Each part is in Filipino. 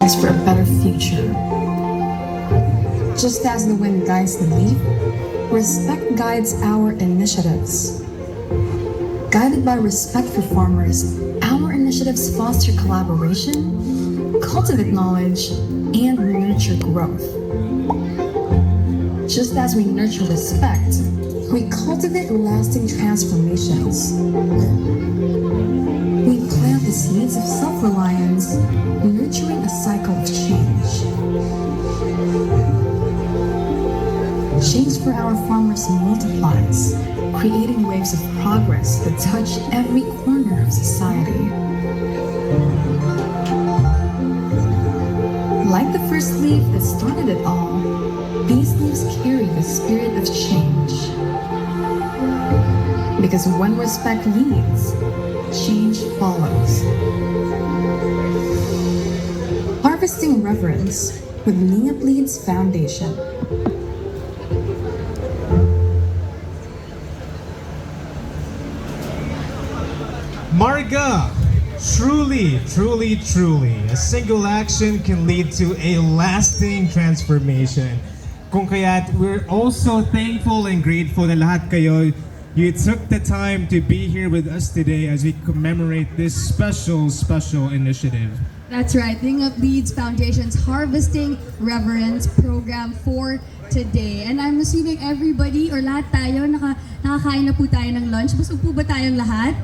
sacrifice for a better future. Just as the wind guides the leaf, respect guides our initiatives. Guided by respect for farmers, our initiatives foster collaboration, cultivate knowledge, and nurture growth. Just as we nurture respect, we cultivate lasting transformations. We plant the seeds of self-reliance, nurturing a cycle of change. Change for our farmers multiplies, creating waves of progress that touch every corner of society. Like the first leaf that started it all, these leaves carry the spirit of change. Because when respect leads, change follows. Harvesting Reverence with Lingap Leads Foundation. Marga, truly, a single action can lead to a lasting transformation. Kung kaya't we're also thankful and grateful na lahat kayo, you took the time to be here with us today as we commemorate this special initiative. That's right, Lingap Leads Foundation's Harvesting Reverence program for today. And I'm assuming everybody or lahat tayo nakakain na po tayo ng lunch. Busog po ba tayong lahat?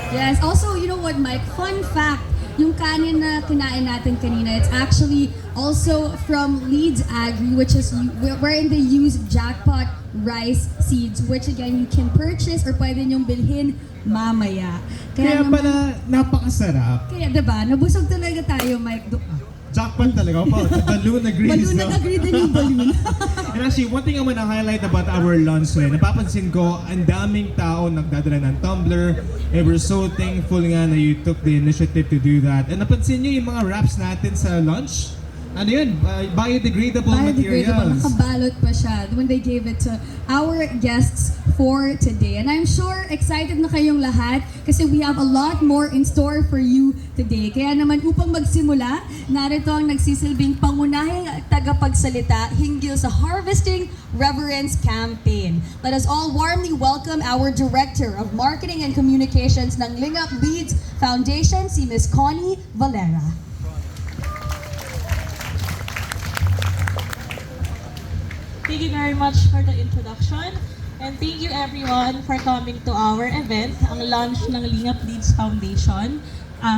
Yes. Also, you know what, Mike? Fun fact, yung kanin na kinain natin kanina, it's actually also from Leeds Agri, which is wherein they use jackpot rice seeds, which again, you can purchase or pwede nyong bilhin mamaya. Kaya pala napakasarap. Kaya diba, nabusog talaga tayo, Mike. Jackpot talaga po. The balloon agrees. Balloon, nag-agree din yung balloon. And actually, one thing I want to highlight about our lunch napapansin ko, ang daming tao nagdadala ng tumbler. And we're so thankful nga na you took the initiative to do that. And napansin nyo yung mga wraps natin sa lunch? Ano yun? Biodegradable materials. Nakabalot pa siya when they gave it to our guests for today. And I'm sure excited na kayong lahat kasi we have a lot more in store for you today. Kaya naman upang magsimula, narito ang nagsisilbing pangunahing tagapagsalita hinggil sa Harvesting Reverence Campaign. Let us all warmly welcome our Director of Marketing and Communications ng Lingap Leads Foundation, si Ms. Connie Valera. Thank you very much for the introduction. And thank you everyone for coming to our event, ang launch ng Lingap Leads Foundation,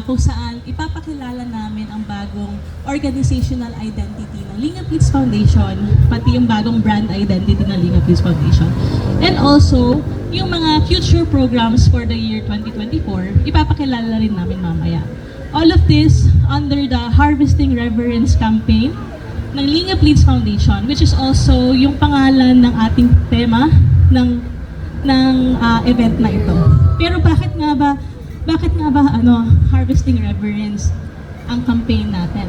kung saan ipapakilala namin ang bagong organizational identity ng Lingap Leads Foundation, pati yung bagong brand identity ng Lingap Leads Foundation. And also, yung mga future programs for the year 2024, ipapakilala rin namin mamaya. All of this under the Harvesting Reverence campaign ng Lingap Leads Foundation, which is also yung pangalan ng ating tema ng event na ito. Pero bakit nga ba Harvesting Reverence ang campaign natin?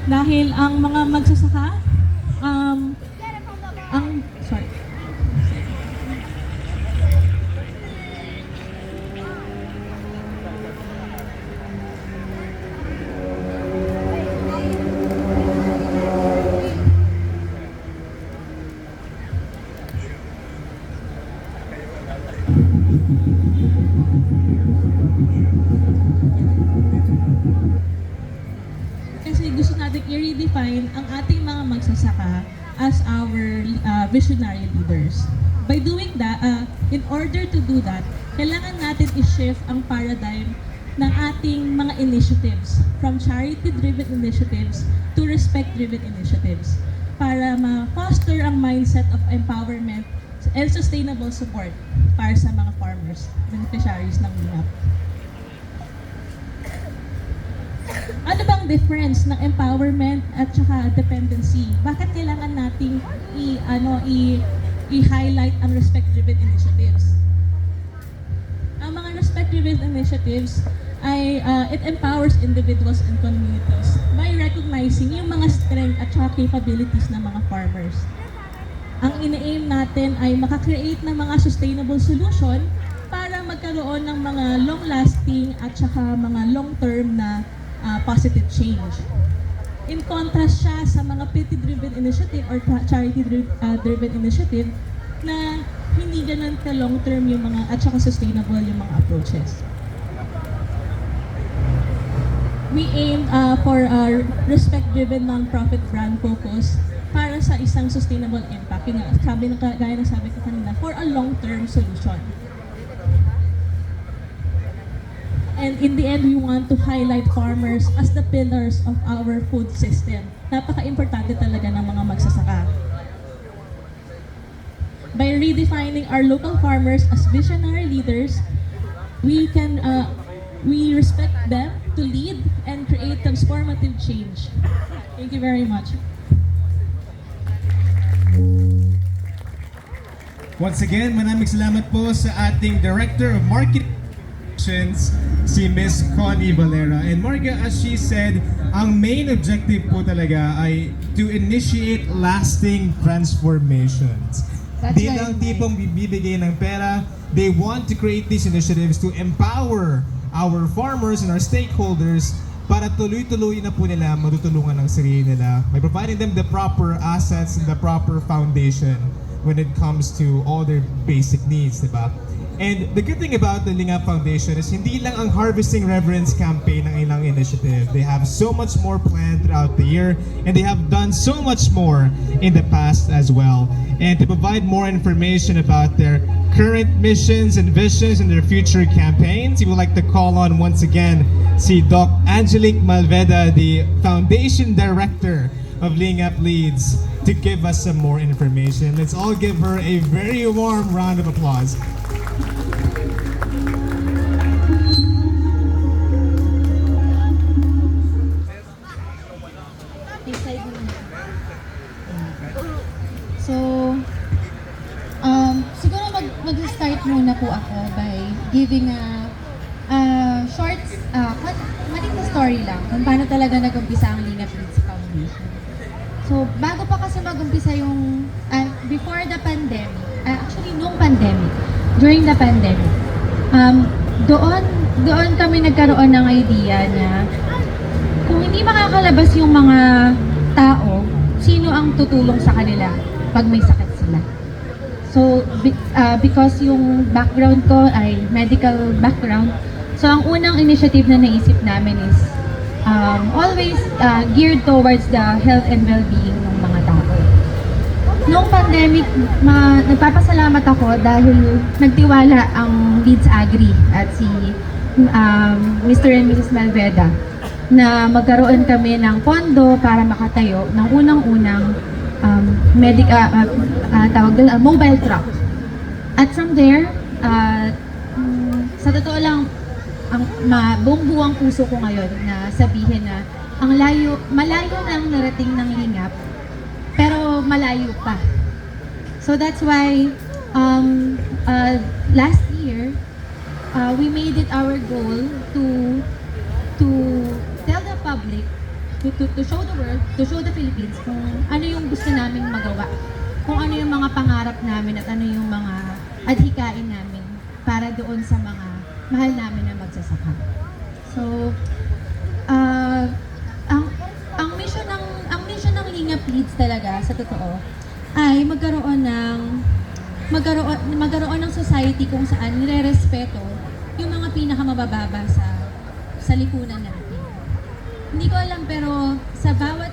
Dahil ang mga magsasaka kasi gusto natin i-redefine ang ating mga magsasaka as our visionary leaders. By doing that, in order to do that, kailangan natin i-shift ang paradigm ng ating mga initiatives from charity-driven initiatives to respect-driven initiatives para ma-foster ang mindset of empowerment and sustainable support para sa mga farmers, beneficiaries ng Lingap. Ano bang difference ng empowerment at saka dependency? Bakit kailangan nating i-highlight ang respect-driven initiatives? Ang mga respect-driven initiatives ay it empowers individuals and communities by recognizing yung mga strength at saka capabilities ng mga farmers. Ang ina-aim natin ay makakreate ng mga sustainable solution para magkaroon ng mga long-lasting at saka mga long-term na positive change. In contrast siya sa mga pity-driven initiative or charity-driven initiative na hindi ganun ka long-term yung mga at saka sustainable yung mga approaches. We aim for a respect-driven non-profit brand focus para sa isang sustainable impact. Yun nga, gaya ng sabi ko kanina, for a long-term solution. And in the end, we want to highlight farmers as the pillars of our food system. Napaka-importante talaga ng mga magsasaka. By redefining our local farmers as visionary leaders, we respect them to lead and create transformative change. Thank you very much. Once again, maraming salamat po sa ating Director of Marketing si Miss Connie Valera. And Marga, as she said, ang main objective po talaga ay to initiate lasting transformations. That's Di right. lang tipong bibigay ng pera, they want to create these initiatives to empower our farmers and our stakeholders para tuloy-tuloy na po nila matutulungan ng sarili nila by providing them the proper assets and the proper foundation when it comes to all their basic needs, diba? And the good thing about the Lingap Foundation is hindi lang ang Harvesting Reverence campaign ang ilang initiative. They have so much more planned throughout the year, and they have done so much more in the past as well. And to provide more information about their current missions and visions and their future campaigns, we would like to call on once again si Doc Angelique Malveda, the Foundation Director of Lingap Leads, to give us some more information. Let's all give her a very warm round of applause. So, siguro mag-start muna po ako by giving a short, maling na story lang kung paano talaga nag-umpisa ang Lingap Leads Foundation. So, bago pa kasi mag-umpisa yung, before the pandemic, actually nung pandemic, during the pandemic, doon kami nagkaroon ng idea na kung hindi makakalabas yung mga tao, sino ang tutulong sa kanila pag may sakit sila. So, because yung background ko ay medical background, so ang unang initiative na naisip namin is always geared towards the health and well-being ng mga tao. Noong pandemic, nagpapasalamat ako dahil nagtiwala ang Leads Agri at si Mr. and Mrs. Malveda na magkaroon kami ng pondo para makatayo ng unang-unang mobile truck. At from there, sa totoo lang, buong-buong puso ko ngayon na sabihin na malayo nang narating ng Lingap, pero malayo pa. So that's why last year, we made it our goal to tell the public, to show the world, to show the Philippines kung ano yung gusto naming magawa, kung ano yung mga pangarap namin at ano yung mga adhikain namin para doon sa mga mahal namin na magsasaka. So, ang mission ng Lingap Leads talaga sa totoo ay magkaroon ng society kung saan nire-respeto yung mga pinakamabababa sa lipunan natin. Hindi ko alam pero sa bawat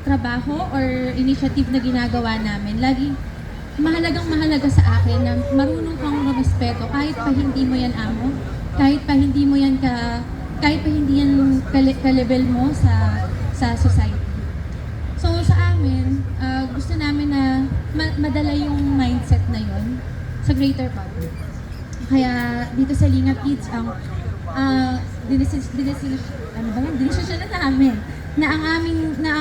trabaho or initiative na ginagawa namin, lagi mahalaga sa akin na marunong kang rumespeto kahit pa hindi mo yan amo, kahit pa hindi yan ka-level mo sa society. So sa amin, gusto namin na madala yung mindset na yon sa greater public. Kaya dito sa Lingap Leads, dinesisyon na namin na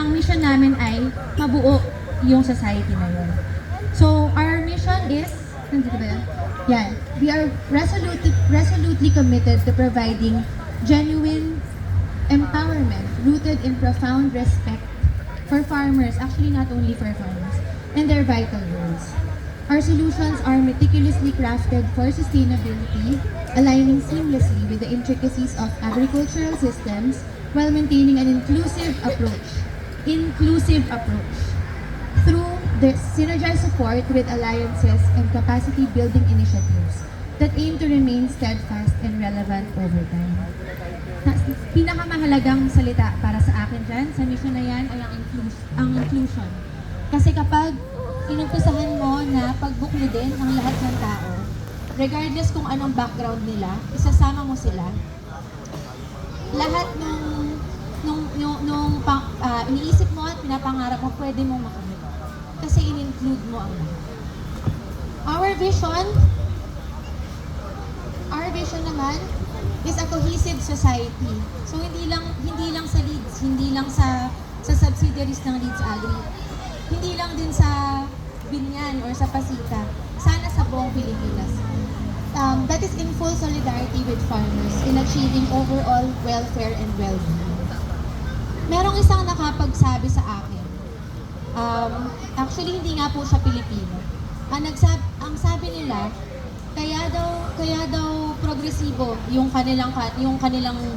ang mission namin ay mabuo yung society na yon. So our mission is, nandito ba yan? Yan. We are resolutely committed to providing genuine empowerment rooted in profound respect for farmers, actually not only for farmers, and their vital roles. Our solutions are meticulously crafted for sustainability, aligning seamlessly with the intricacies of agricultural systems while maintaining an inclusive approach. Through the synergized support with alliances and capacity building initiatives that aim to remain steadfast and relevant over time. Pinakamahalagang salita para sa akin dyan, sa mission na yan, ay ang inclusion. Kasi kapag inumpisahan mo na pagbuklodin ang lahat ng tao, regardless kung anong background nila, isasama mo sila, lahat iniisip mo at pinapangarap mo, pwede mong makamit. Kasi in-include mo ang lahat. Our vision naman is a cohesive society. So hindi lang sa Leeds, hindi lang sa subsidiaries ng Leeds Agri, hindi lang din sa Binyan or sa Pasita, sana sa buong Pilipinas. That is in full solidarity with farmers in achieving overall welfare and well-being. Merong isang nakapagsabi sa akin, actually hindi nga po siya Pilipino. Ang sabi nila, kaya daw progresibo yung kanilang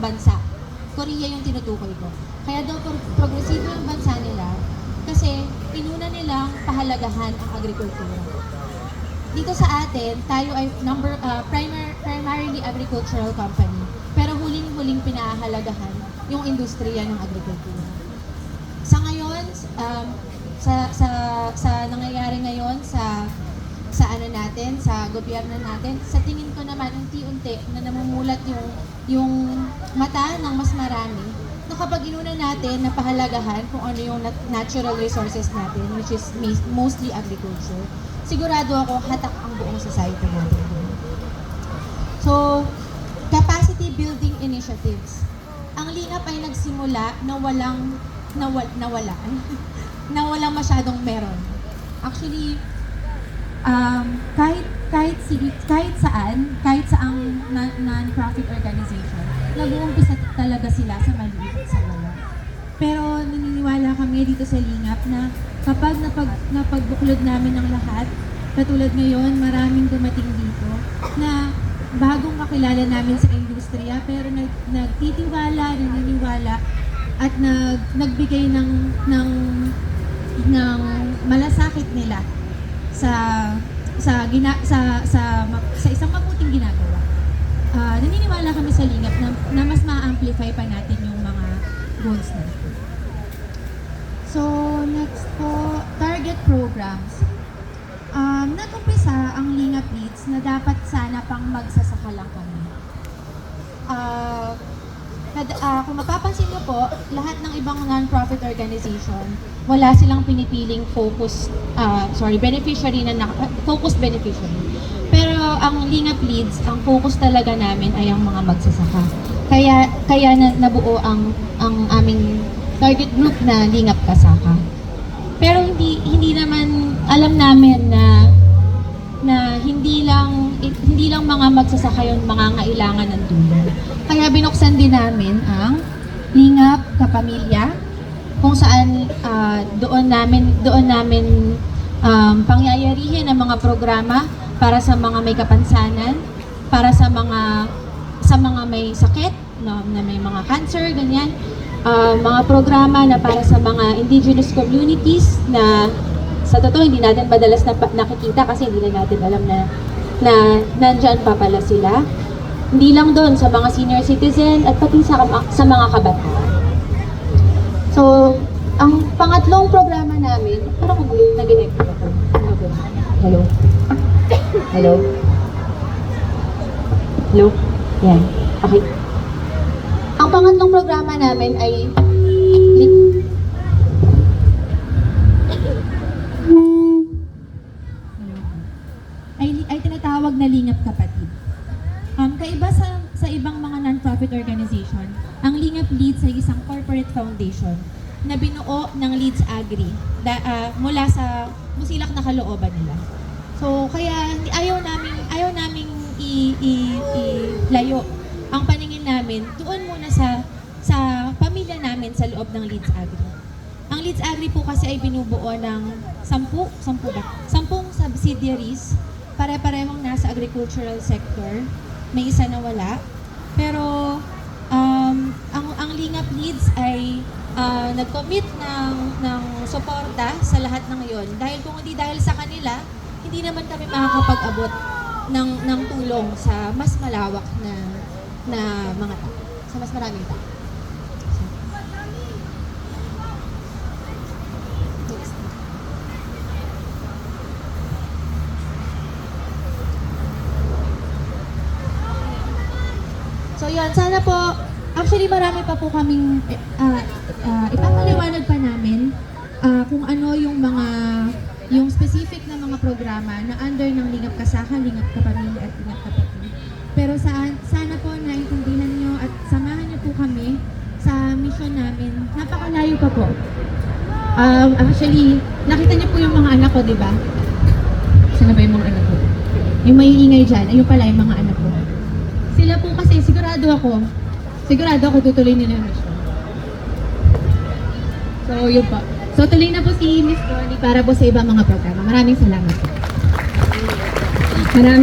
bansa. Korea yung tinutukoy ko. Kaya daw progresibo yung bansa nila kasi inuna nilang pahalagahan ang agrikultura. Dito sa atin, tayo ay primarily agricultural company, pero huling-huling pinahahalagahan yung industriya ng agrikultura. Sa ngayon, sa nangyayari ngayon sa gobyerno natin, sa tingin ko naman unti-unti na namumulat yung mata ng mas marami na kapag inuna natin na pahalagahan kung ano yung natural resources natin, which is mostly agriculture, sigurado ako hatak ang buong society natin. So, capacity building initiatives. Ang Lingap ay nagsimula na walang masyadong meron. Actually, kahit saang non-profit organization, nag-uumpisa talaga sila sa maliit at sa wala. Pero naniniwala kami dito sa Lingap na kapag napagbuklod namin ng lahat, katulad ngayon, maraming dumating dito na bagong kakilala namin sa industriya, pero nagtitiwala, naniniwala, at nagbigay ng malasakit nila sa isang mabuting ginagawa. Naniniwala kami sa Lingap na mas ma-amplify pa natin yung mga goals natin. So, next po, target programs. Nag-umpisa ang Lingap Leads na dapat sana pang magsasaka lang kami. Kung mapapansin niyo po, lahat ng ibang non-profit organization, wala silang pinipiling focused beneficiary Pero ang Lingap Leads, ang focus talaga namin ay ang mga magsasaka. Kaya nabuo ang aming target group na Lingap Kasaka. Pero hindi naman alam namin na hindi lang mga magsasaka yung mga ngailangan ng tulong. Kaya binuksan din namin ang Lingap Kapamilya, kung saan doon namin pangyayarihin ang mga programa para sa mga may kapansanan, para sa mga may sakit, na may mga cancer, ganyan. Mga programa na para sa mga indigenous communities na sa totoo hindi natin madalas nakikita kasi hindi na natin alam na nandyan pa pala sila. Hindi lang doon, sa mga senior citizen at pati sa mga kabataan. So, ang pangatlong programa namin, parang nag-connect ako. Hello? Hello? Hello? Yan. Okay. Ang pangatlong programa namin ay tinatawag na Lingap Kapatid. Kaiba sa ibang mga non-profit organization, ang Lingap Leads ay isang corporate foundation na binuo ng Leeds Agri mula sa musilak na kalooban nila. So kaya ayaw naming ilayo ang paningin namin doon muna sa pamilya namin sa loob ng Leeds Agri. Ang Leeds Agri po kasi ay binubuo ng 10 subsidiaries, pare-parehong nasa agricultural sector. May isa na wala. Pero ang Lingap Leads ay nag-commit ng suporta sa lahat ng yon. Dahil kung hindi dahil sa kanila, hindi naman kami makakapag-abot ng tulong sa mas malawak na mga tao, sa mas maraming tao. So yun, sana po, actually marami pa po kaming ipapaliwanag pa namin kung ano yung specific na mga programa na under ng Lingap Kasaka, Lingap Kapamilya at Lingap Kapatid. Pero sana po naintindihan nyo at samahan nyo po kami sa mission namin. Napakalayo pa po. Actually, nakita niyo po yung mga anak ko, di ba? Sana ba yung mga anak ko? Yung may ingay dyan, ayun pala yung mga anak ko. Sila po kasi, sigurado ako tutuloy nila yung mission. So, yun po. So, tuloy na po si Miss Connie para po sa ibang mga programa. Maraming salamat po. Maraming